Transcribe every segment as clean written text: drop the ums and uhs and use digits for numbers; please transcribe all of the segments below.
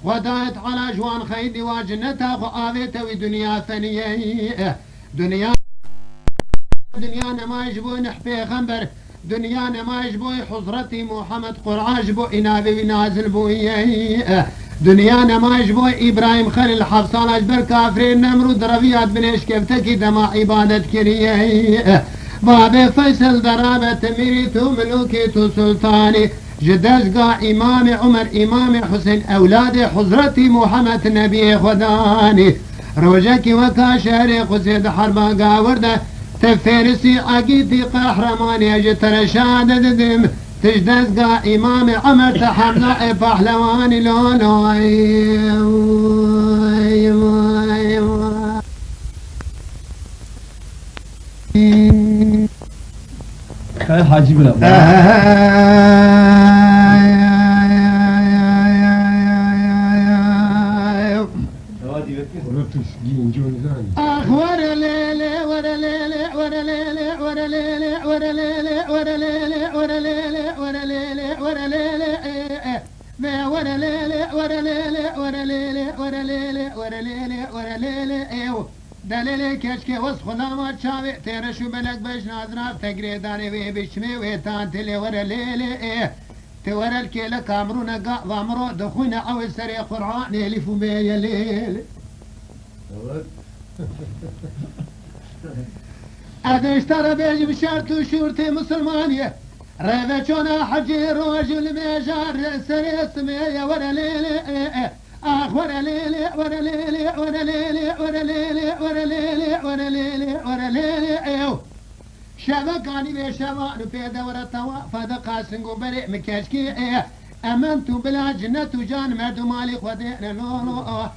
ودايت على جوان خيدي واجنتها وآذيته ودنيا ثانية دنيا ما يجبو نحفي غنبر دنيانا ما يجبو حضرتي محمد قرعاج بو إنابي ونازل بويه دنيانا ما يجبو إبراهيم خليل حفصان أجبر كافرين نمرود رفيات بنيش كفتكي دما عبادة كريه بابي فيصل درابة ميريتو ملوكيتو سلطاني جدزقا إمام عمر إمام حسين أولاد حضرتي محمد نبي خداني روجكي وكا شهري قسيد حربا قاورده تفرسي عقيدي قهرماني اجت رشاد ددم تجدزقا إمام عمر تحمزة بحلواني لولو خير حاجي بلا أخور ليلي ورا ليلي ورا ليلي ورا ليلي ورا ليلي ورا ليلي ورا ليلي ورا ليلي ورا ليلي ما ورا ليلي ورا ليلي ورا ليلي ورا ليلي ورا ليلي ورا ليلي ايو دليلي كشكي وصف ما تشاوي تيرشو بلك باش نازراب تقري داني وي بشمي وي تانتلي ورا ليلي ايه تورا الكيلة كامرونا قا ضامرو دخونا عوي سري قرعان يلفو بيا ليلي اشترى بيجي بشرط وشورتي مسلمانية ريفة حجي رجل ميجار سري اسمي ورا ليلي ورا ليلي ورا ليلي ورا ليلي ورا ليلي ورا ليلي ورا ليلي ورا ليلي شبكاني بشبان في دورة توا فدا قاسنقو بريء مكاشكي امنتو بلا جنة وجان مردو مالي خدينا لولو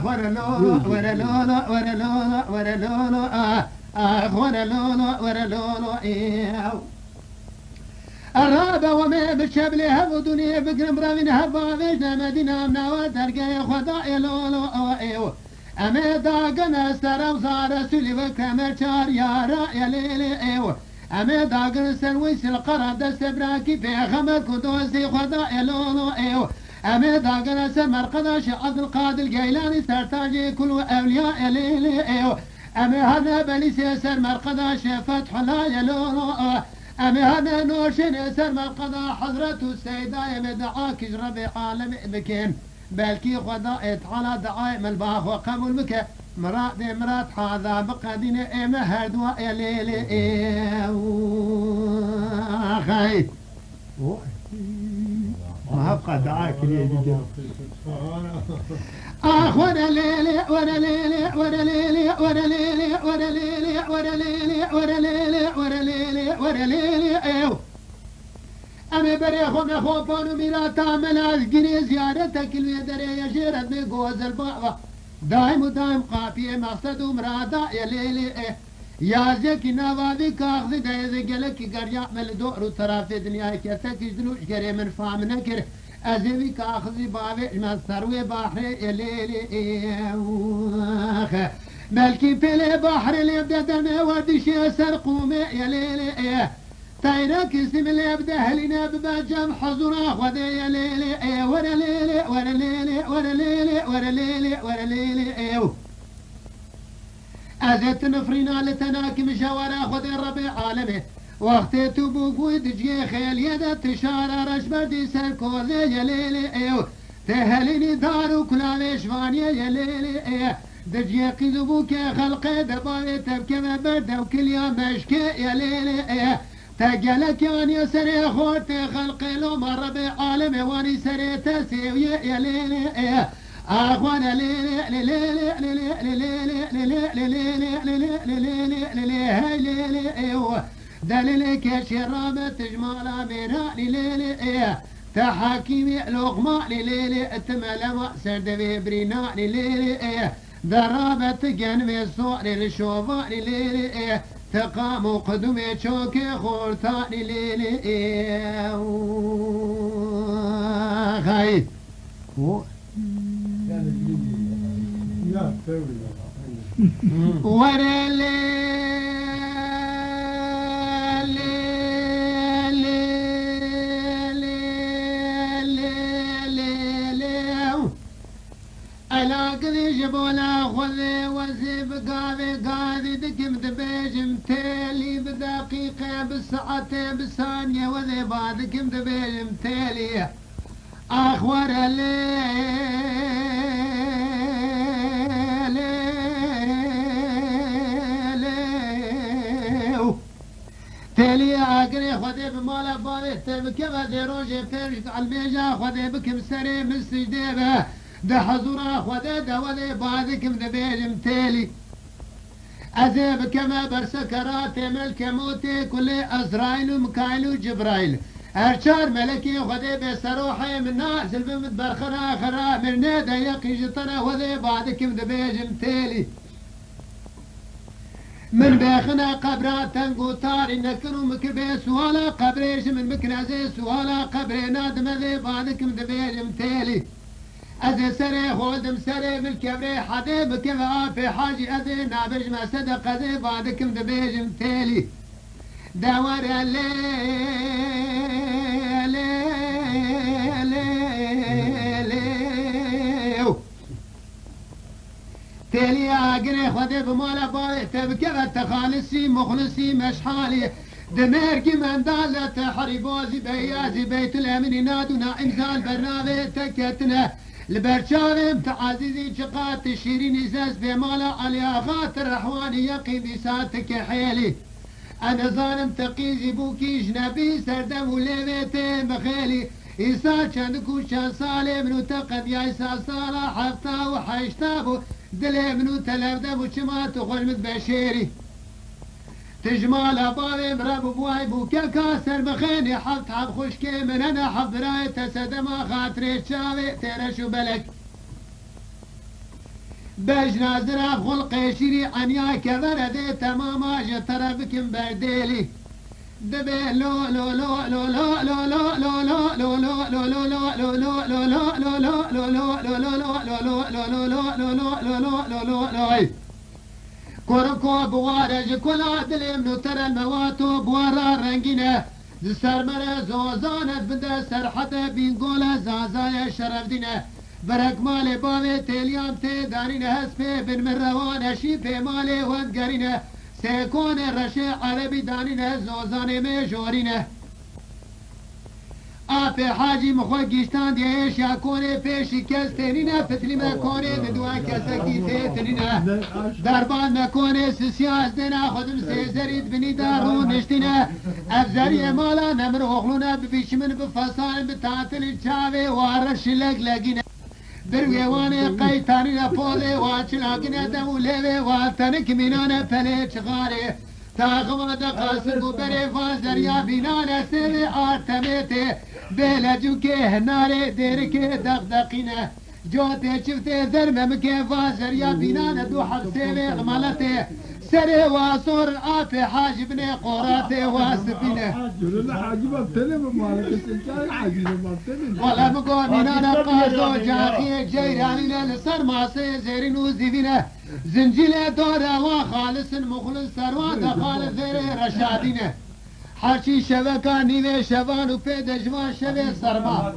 ورا لولو ورا لولو ورا لولو ورا لولو ورا لولو ورا لولو الرابة وما بالشبل هب دنيا بكرم رامين هبا فيشنا مدينة مناوة ترقى خداء لولو أما داقنا سرم صار سلي وكمل شار يا رأي ليلي أما داقنا سنويس القرار دست براكي في خمر كدوسي خداء لولو أما داقنا سمر قداش عبد القادر الجيلاني سرتاجي كل أولياء ليلي أما هذا بلي سيسر مرقداش فتح لا يلولو أما هذا نوشن سر مرقدا حضرته السيدة مدعاك ربي عالم بكين بلكي خدا على دعاء الباخ وقبل بك مرات هذا بقدين إما هردوا يا ليلي خاي ما أبقى دعاك ليلي ورا ليلي ورا ليلي ورا ليلي ورا ليلي ورا ليلي ورا ليلي ورا ليلي ورا ليلي ورا ليلي أنا بريخو مخو بانو ميرا تعمل أذكري زيارتك الويدري يشيرت بقوز البابا دائم ودائم قافية مقصد ومرادا يا ليلي يا زكي نوابي كاخذ دايزي قلك قريع من دور وطرف دنيا كتك جدلوش كري من فام نكر أزوي كاخذ بابي من ثروي بحر يا ليلي ملكي في البحر اللي يبدا دمي ودش يسر قومي يا ليلي تايرك اسم اللي يبدا هلنا ببجم حضنا خذي يا ليلي ورا ليلي ورا ليلي ورا ليلي ورا ليلي ورا ليلي أزت نفرنا لتناكم شوارع خذ الربيع عالمي وقتي تبوك ودجي خيل يدا تشارع رشبردي سركوزي يا ليلي تهليني دارو كلاويش فانيا يا ليلي دجي قذبوك خلقي دباوي تبكي برد وكل يوم مشكي يا ليلي تقلك يعني سري خوتي خلقي لو مر بعالمي واني سري تسيوي يا ليلي اخوانا ليلي ليلي ليلي ليلي ليلي ليلي ليلي ليلي دليلك يا شرابة تجمال بيراني ليلي تحاكيمي لقماني ليلي اتملى مأسر دبي بريناني ليلي درابة جنبي صوري لشوفاني ليلي تقام قدمي شوكي خورتاني ليلي خايف ورا ألا قذي جبولا خذي وزيب قاذي قاذي دكم دبيجم تيلي بدقيقة بالساعة بالثانية وذي بعدكم دبيجم تيلي أخور تالي عقري خذي بمالا باري تبكي بدي روجي فيرش على الميجا خذي بكم سري من سجديبه ده حضورا خذي ده وذي بعدكم دبيجم تالي أزيب كما برسكرات ملك موتي كل أزرائيل ومكايل وجبرائيل أرشار ملكي خذي بسروحي من نازل بمدبر خرا خرا من نادا يقي جطنا وذي بعدكم دبيجم تالي من بيخنا قبرات تنقو طاري نكرو مكبي سوالا قبريش من مكنازي سوالا قبري نادم ذي بعدكم دبيجم تالي أزي سري خودم سري بالكبري حدي بكفا في حاجي أذي نابج ما صدق أذي بعدكم دبيجم تالي دور تالي عقري خذي بمالا باي تبكي تخالصي مخلصي مشحالي دميركي من دالة حريبوزي بيازي بيت الأمن نادونا إنزال برنامج تكتنا البرشاوي متعزيزي شقات الشيرين إزاز بمالا عليا خاطر رحواني يقي بساتك حيلي أنا ظالم تقيزي بوكي جنبي سردم وليبيتين بخيلي إيسا شندكو شان صالي منو تقد يا إيسا صالة حفتا وحيشتابو دلي منو تلفدبو شماتو خلمت بشيري تجمال أبابي مرابو بواي بوكا كاسر بخيني حفت حب خشكي من أنا حب براي تسدما خاطري شاوي تيرشو بلك بجنا زراب خلقي شيري عنيا كبر دي تماما جتر بكم برديلي دبي لو لو لو لو لو لو لو لو لو لو لو لو لو لو لو لو لو لو لو كوركو بوارج كل عدل منو ترى المواتو بوارا رنجينه زسر مرة زوزانت بدا سرحته بين قوله زازايا شرف دينه برك مالي باوي تليام تي دارينه هسبي بن مروان هشي في مالي ودقرينه سيكون الرشي عربي دانينه زوزاني ميجورينه آفي حاجي مخوة گیشتان دیش یا کونه پیشی کس تنینه فتلی مکونه ندوان کسکی تنینه دربان مکونه سسیاز دینا خودم سیزرید بنی دارو نشتینه افزاری مالا نمر اخلونه ببیش من بفصان بتانتل چاوه وارش لگ لگینه برویوانه قیتانی پوله واچلاگینه دمو لیوه واتنک مینانه پله چغاره تاغما دقاسر بو بره فازریا بینانه سوی آرتمیته بلجو که هناره دیر که دقدقینه جوته چفته زرمم که فازریا بینانه دو حق سوی غمالته سره واسور آف حاجب نه قراته واسبینه ولا بقو مینانه قازو جاخی جیرانینه لسر ماسه زیرین و زیبینه زنجيله دوره وخالص مخلص سروان دخال ذير رشادينه حرشي شبكة نيوه شبان وفي دجوان شبه سرما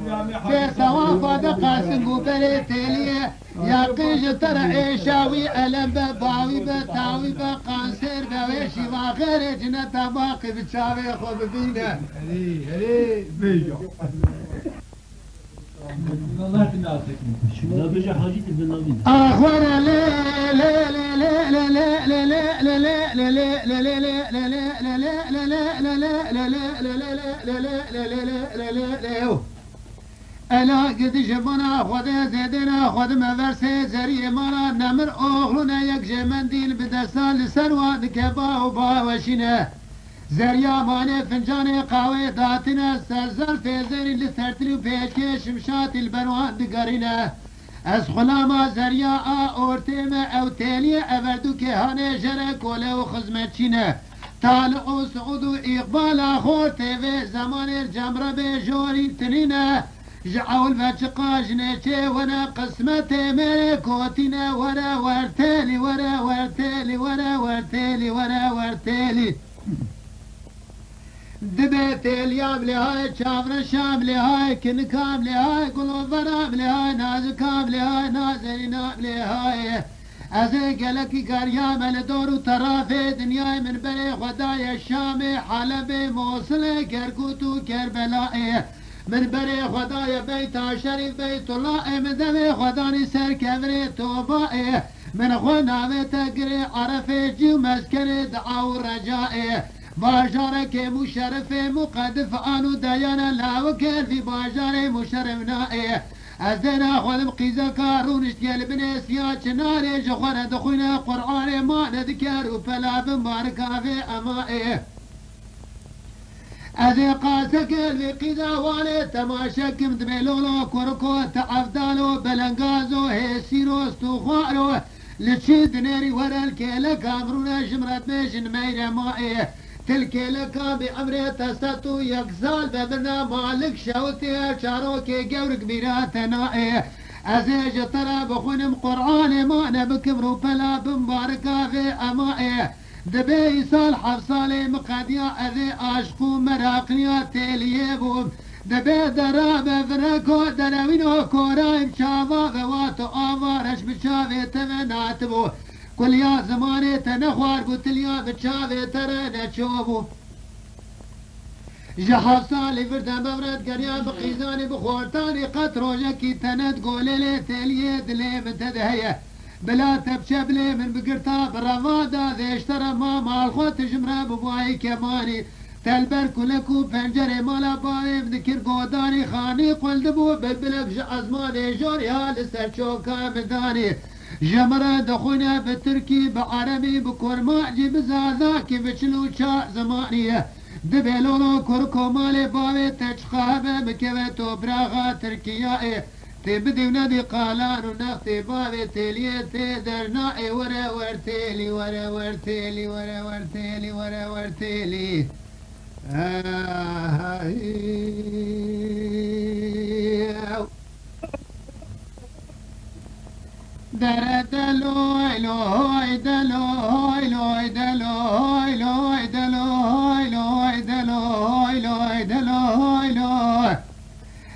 في سوان فاد قاسم وبري تيليه يا قيج ترى ايشاوي ألم بباوي بتاوي بقانسير بويشي واخر جنة باقي بتشاوي خوب بينه هلي بيجو الله تناسك لا بيجي حاجة بالنبي أخوانا لا لا لا لا لا لا لا لا لا لا ألا قد جبنا خذ زيدنا خذ مدرسة زري مرا نمر أغلنا يكجي منديل بدسال سرواد كبا وبا وشنا زريا ماني فنجاني قاوي داتنا سرزر في زري لثرتلو بيشكي شمشات البنوان دقارنا از خلاما زريا اورتيما او تاليا ابردو كهاني جرك ولو خزمتشينا طالعو سعودو اقبال اخور تيفي زمان الجمرة بجوري تنينا جعول بچقا جنيشي وانا قسمتي ملكوتنا وانا ورتالي وانا ورتالي وانا ورتالي وانا ورتالي دبيت اليوم لهاي شافر الشام لهاي كنكام لهاي قلوب فرام لهاي نازكام لهاي نازلين لهاي ازيق لك قريام الدور وطرافي دنياي من بني خدايا الشامي حلبي موصل كركوت وكربلاء من بني خدايا بيت شريف بيت الله من ذبي خداني سر كبري توبائي من غنى بتقري عرفي جي مسكني دعاو رجائي باجارك مشرف مقدف انو ديانا لا وكل في باجاري مشرف نائي ازدنا خذ مقيزة كارون اشتيال بنيس يا شناري جخورة دخونا قرآن ما نذكر وفلا بمباركة في امائي ازي قاسك الفقيدة والي تماشك مدبلولو كوركو تعفدالو بلنقازو هيسينو استخوارو لتشيد ناري ورا الكيلك امرونا جمرات ميشن ميرا مائي تلك لك بأمر تستو يكزال ببنا مالك شوتي شاروكي قورك بيراتنا أزيج ترى بخونم قرآن ما نبكبرو بلا بمباركة في أمائي دبي صالح صالي مقديا أذي أشقو مراقنيا تيليبوم دبي درابة فرقو دراوينو كورايم شافا غواتو آفارش بشافي تمناتبو كل يا زماني تنخوار قلت يا بتشافي ترى نتشوفو جحف صالي فردا مبرد قريا بقيزاني بخورتاني قطروجكي تند قولي لي تليد لي بتدهيه بلا تبشبلي من بقرطا برمادا ذي اشترى ماما الخوت جمرة ببواي كماني تلبر كلكو بنجري مالا باي بذكر قوداني خاني قلدبو بالبلبش ازماني جوريا لسر شوكا مداني جمرة دخونا بالتركي بعربي بكورما جيب زازاكي بشلو شا زمانية دبلولو كركو مالي باوي تشخابة مكوتو براغا تركيا تبدي ونادي قالان ونختي باوي تيلي تدرنائي ورا ورتيلي ورا ورتيلي ورا ورتيلي ورا ورتيلي دلوي لوي دلوي لوي دلوي لوي دلوي لوي دلوي لوي دلوي لوي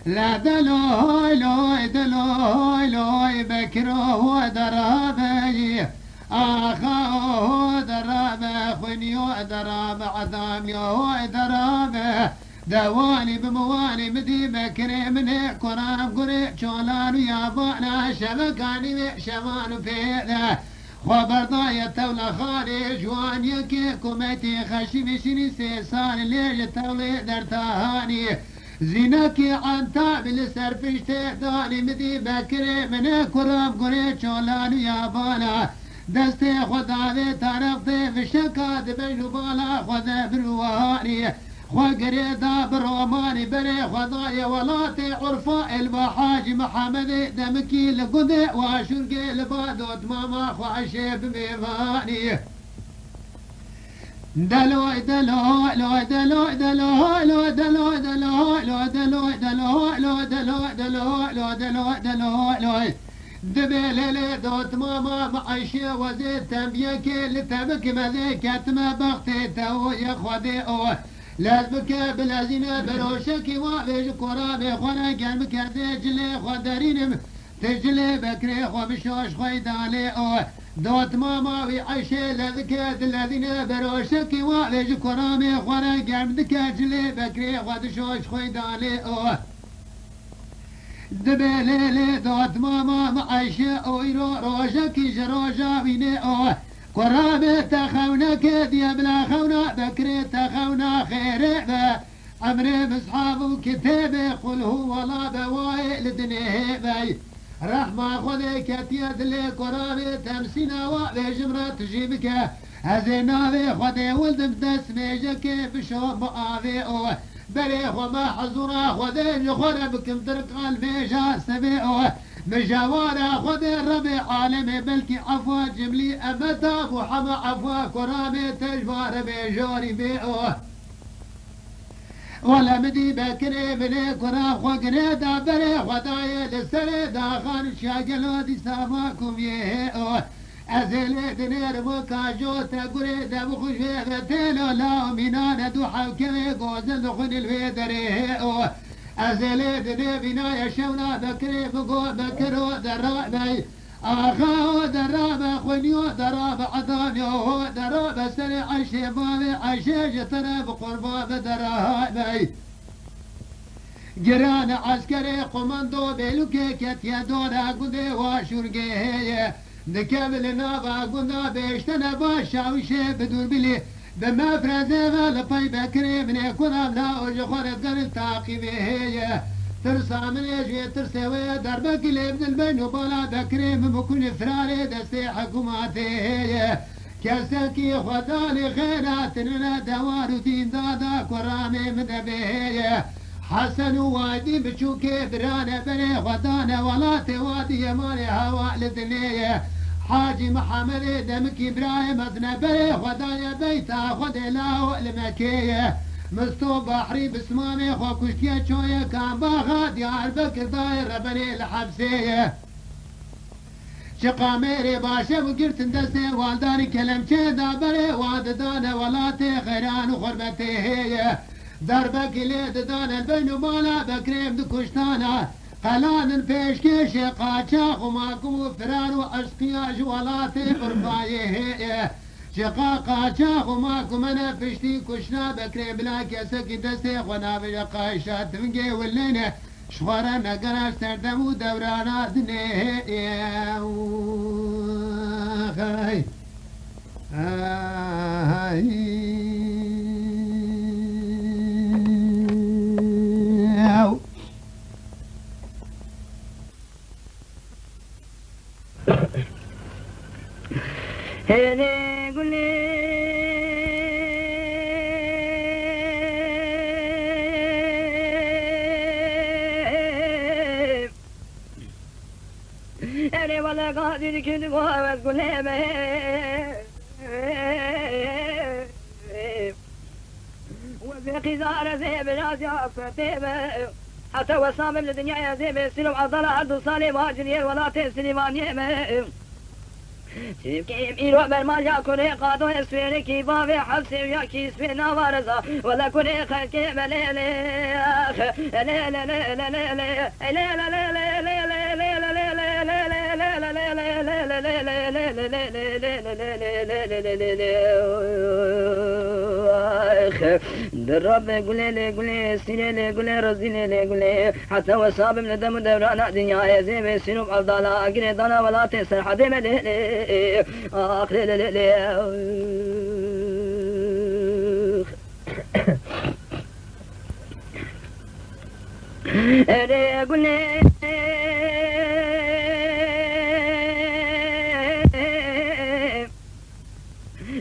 لا دلوي لوي دلوي لوي بكره ودرابي آخاه درابه خنيو درابه عظاميو درابه دواني بمواني مدي بكري مني كرام قري شولان ويابانا شبكاني شمان فيدا خبر ضاية تولا خالي جوان يكي كوميتي خشي بشني سيسان ليج تولي درتاهاني زينكي عن تاب لسرفش تهداني مدي بكري مني كرام قري شولان ويابانا دستي خداوي ترقتي في الشكاد بجو بالا خذا بالوهاني وقريدا بالروماني بري خضايا ولاتي عرفاء المحاج محمد دمكي لقدي واشرقي لبادوت ماما خواشيب بيفاني دلوي دلوي لو دلوي دلوي لو دلوي دلوي لو دلوي دلوي لو دلوي دلوي لو دلوي دلوي لو دبلي دوت ماما معيشي وزيد تنبيكي لتبك مذيكت ما بختي تو يا خدي لازمك بلازينة بروشكي وابيج كرامي خونا قلبك تجلي خدرين تجلي بكري خو بشوش خويدالي دوت ماما ويعيشي لذكت الذين بروشكي وابيج كرامي خونا قلبك تجلي بكري خو بشوش خويدالي دبلي دوت ماما معيشي ويرو روشكي جروجا ويني قرابة تخونك دي بلا خونا بكري تخونا خير با عمري بصحابه كتابه قل هو ولا بواي لدنيه باي رحمة خذي كتيد لي قرابة تمسينا وابي جمرة تجيبك هزينا بي خذي ولد بدسميجك بشو مقافي بلي خما حزورا خذي جخورا بكم درق الميجا سبي مجاورا خذ الربي عالمي بلكي عفوا جملي أمتا محمى عفوا كرامي تجبار بجوري بيئوه ولا مدي بكري بلي كرام خوكري دابري خدايا لسري داخان شاقلو دي ساماكم يهيئوه أزل دنير وكاجو تقولي دم خوش بتلو لا مينان دو حوكي قوزن دخل الويدري أزل دنير بنا يشونا بكري بقو بكرو درابي آخا درابة خنيو درابة عطانيو درابة سريع الشباب عشيش تراب قربا بدرابي جران عسكري قمندو بلوكي كتيا دورا قدي واشورقي نكمل نابا قلنا بيشتنا باشا وشي بدور بلي بما فرزي لباي بكري من يكون لا وجخور قرل تعقيبه ترسى من يجي ترسي دربك اللي ابن البن وبالا بكري من بكل فراري دستي حكوماتي كسكي خدالي خيرات لنا دوار دين دادا كرامي مدبيه حسن وادي بشوكي برانا بني خدانا ولا توادي يماني هوا لدنيه حاجي محمد دمك ابراهيم اذنبي خدايا بيتا خد لاو المكيه مستو بحري بسمامي خو كشكيه شويه كان باغا ديار بكر داير بني الحبسيه شقاميري باشا وقرت اندسي والداري كلام كذا بري واد دانا ولاتي خيران وخربتي هي دربك ليد دانا البين ومالا بكريم دكشتانا قلان بيشكي شقاچا وماكو فران واشقيا جوالاتي برفايه شقاقا وماكو منا فشتي كشنا بكريم بلا كسك دسي خنا بشقايشات تنقي واللينه شوارا نقراش تردمو دورانا دنيه خاي هني قولي أنا ولا قادر كنت قوة قولي وفي قزارة زي بلاد يا حتى وصام من الدنيا يا زي بسلو عضلة عدو صالي واجري ولا تسلي وانيمه سيبكي إيرو برماجا كوري قادو اسفيري كي بابي حبسي ويا كي سفينا وارزا ولا كوري خلقي مليلي لا لا لا لا لا لا لا لا لا بالرب قولي قولي سيني قولي رزيني قولي حتى وصاب من الدم دوران دنيا يا زي سينوب أفضالا أقري دانا ولا تنسر حدي ملي آخ لي لي لي قولي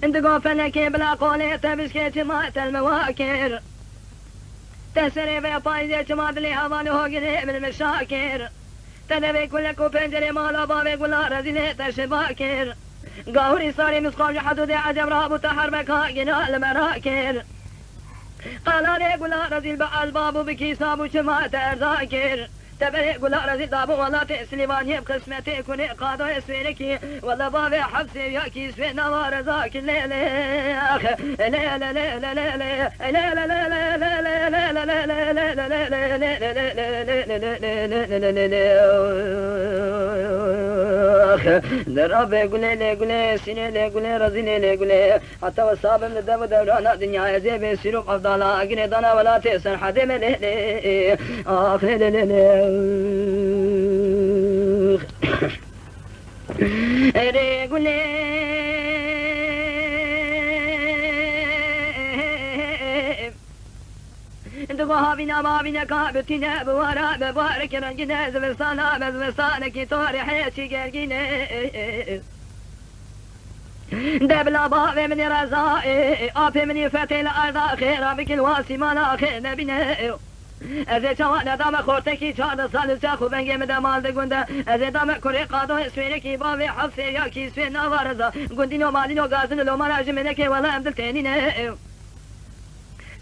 انت قوفنك بلا قولي تبسكي مات المواكر تسري في طايزي تماد لي هضانه قريب من المشاكر تنبي كل كوبنجري مالا بابي قولا رزيني تشباكر قاوري صاري مسقام حدودي عجب رابو تحربك هاقنا المراكر قالاني قولا رزيل بعال بابو بكيسابو شمات ارزاكر تبري قولا رزيل دابو ولا تسليمان يب قسمتي كوني قادو اسفينكي ولا بابي حبسي ياكي سفينا وارزاك ليلي اخ لا لا لا لا لا لا لا لا درابي قولي قولي سيني قولي رزيني قولي حتى وصاب من الدم دورانا دنيا زي بسيروب افضالا اقني دانا ولا تسن حدي ملي اخ لا لا لا قولي دقوها بنا ما بنا كابتنا بورا ببارك رنجنا زبستانا بزبستانك طوري حياتي قرقنا دبلا بابي من رزائي أبي من فتي الأرض خيرا بكل واسي مانا خير نبينا ازي چوانا دام خورتکی 4 سال سخو بنگه مده مال ده گنده ازي دام کره قادو اسفینه کی بابی حفظه یا کی اسفینه وارزا گندینو مالینو گازن لو مراج منه که ولا امدل تینینه